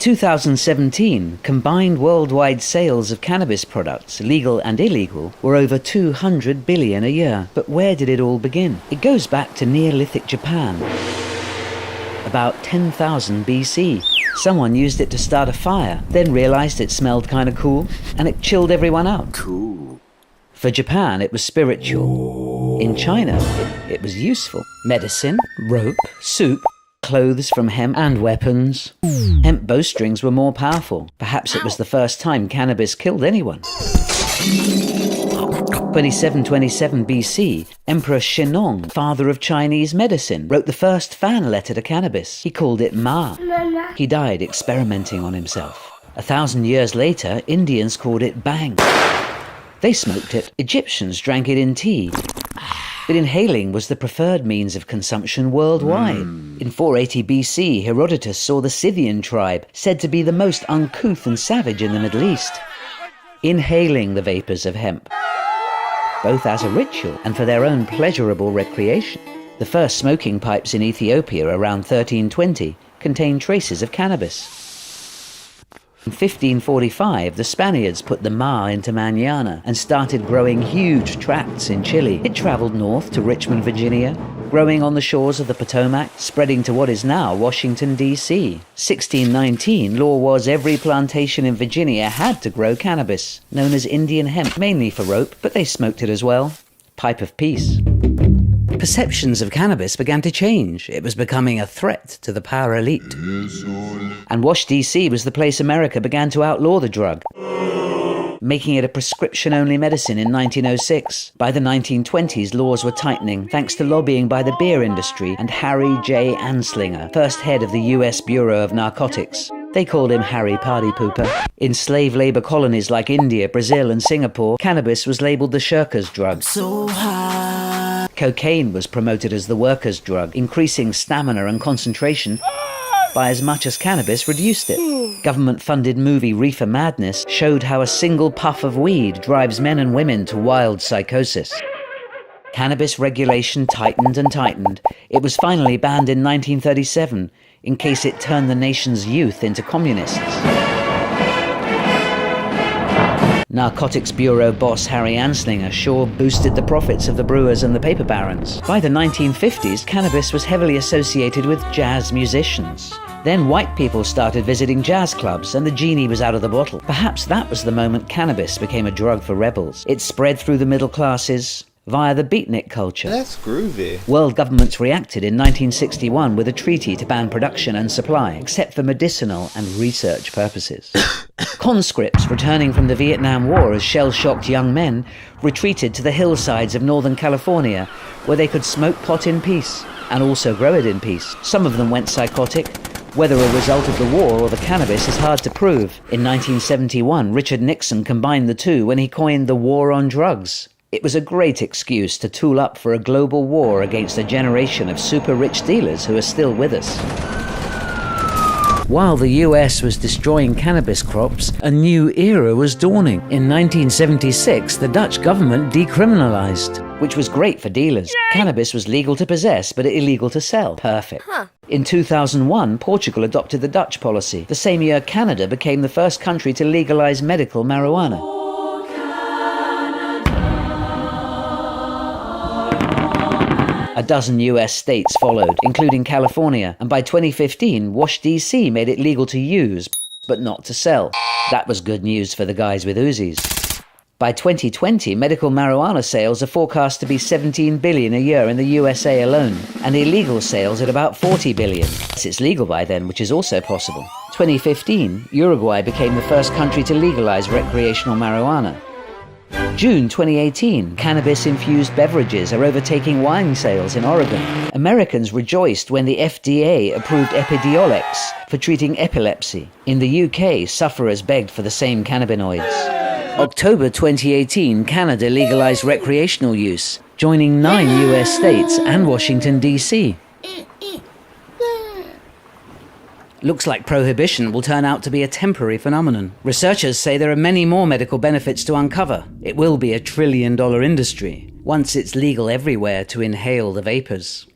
2017, combined worldwide sales of cannabis products, legal and illegal, were over 200 billion a year. But where did it all begin? It goes back to Neolithic Japan, about 10,000 BC. Someone used it to start a fire, then realized it smelled kind of cool, and it chilled everyone out. Cool. For Japan, it was spiritual. In China, it was useful. Medicine, rope, soup, clothes from hemp, and weapons. Hemp bowstrings were more powerful. Perhaps it was the first time cannabis killed anyone. 2727 BC, Emperor Shen Nong, father of Chinese medicine, wrote the first fan letter to cannabis. He called it Ma. He died experimenting on himself. 1,000 years later, Indians called it bhang. They smoked it. Egyptians drank it in tea. But inhaling was the preferred means of consumption worldwide. In 480 BC, Herodotus saw the Scythian tribe, said to be the most uncouth and savage in the Middle East, inhaling the vapors of hemp, both as a ritual and for their own pleasurable recreation. The first smoking pipes in Ethiopia around 1320 contained traces of cannabis. In 1545, the Spaniards put the ma into manana and started growing huge tracts in Chile. It traveled north to Richmond, Virginia, growing on the shores of the Potomac, spreading to what is now Washington, D.C. 1619, law was every plantation in Virginia had to grow cannabis, known as Indian hemp, mainly for rope, but they smoked it as well. Pipe of peace. Perceptions of cannabis began to change. It was becoming a threat to the power elite. And Washington, D.C. was the place America began to outlaw the drug, making it a prescription-only medicine in 1906. By the 1920s, laws were tightening, thanks to lobbying by the beer industry and Harry J. Anslinger, first head of the U.S. Bureau of Narcotics. They called him Harry Party Pooper. In slave labor colonies like India, Brazil, and Singapore, cannabis was labeled the shirker's drug. So high. Cocaine was promoted as the worker's drug, increasing stamina and concentration by as much as cannabis reduced it. Government-funded movie Reefer Madness showed how a single puff of weed drives men and women to wild psychosis. Cannabis regulation tightened and tightened. It was finally banned in 1937, in case it turned the nation's youth into communists. Narcotics Bureau boss Harry Anslinger sure boosted the profits of the brewers and the paper barons. By the 1950s, cannabis was heavily associated with jazz musicians. Then white people started visiting jazz clubs and the genie was out of the bottle. Perhaps that was the moment cannabis became a drug for rebels. It spread through the middle classes via the beatnik culture. That's groovy. World governments reacted in 1961 with a treaty to ban production and supply, except for medicinal and research purposes. Conscripts returning from the Vietnam War as shell-shocked young men retreated to the hillsides of Northern California, where they could smoke pot in peace and also grow it in peace. Some of them went psychotic. Whether a result of the war or the cannabis is hard to prove. In 1971, Richard Nixon combined the two when he coined the war on drugs. It was a great excuse to tool up for a global war against a generation of super-rich dealers who are still with us. While the US was destroying cannabis crops, a new era was dawning. In 1976, the Dutch government decriminalized, which was great for dealers. Yay! Cannabis was legal to possess, but illegal to sell. Perfect. In 2001, Portugal adopted the Dutch policy. The same year, Canada became the first country to legalize medical marijuana. A dozen US states followed, including California, and by 2015, Washington, D.C. made it legal to use, but not to sell. That was good news for the guys with Uzis. By 2020, medical marijuana sales are forecast to be 17 billion a year in the USA alone, and illegal sales at about 40 billion. It's legal by then, which is also possible. 2015, Uruguay became the first country to legalize recreational marijuana. June 2018, cannabis-infused beverages are overtaking wine sales in Oregon. Americans rejoiced when the FDA approved Epidiolex for treating epilepsy. In the UK, sufferers begged for the same cannabinoids. October 2018, Canada legalized recreational use, joining 9 US states and Washington, D.C. Looks like prohibition will turn out to be a temporary phenomenon. Researchers say there are many more medical benefits to uncover. It will be a $1 trillion industry once it's legal everywhere to inhale the vapors.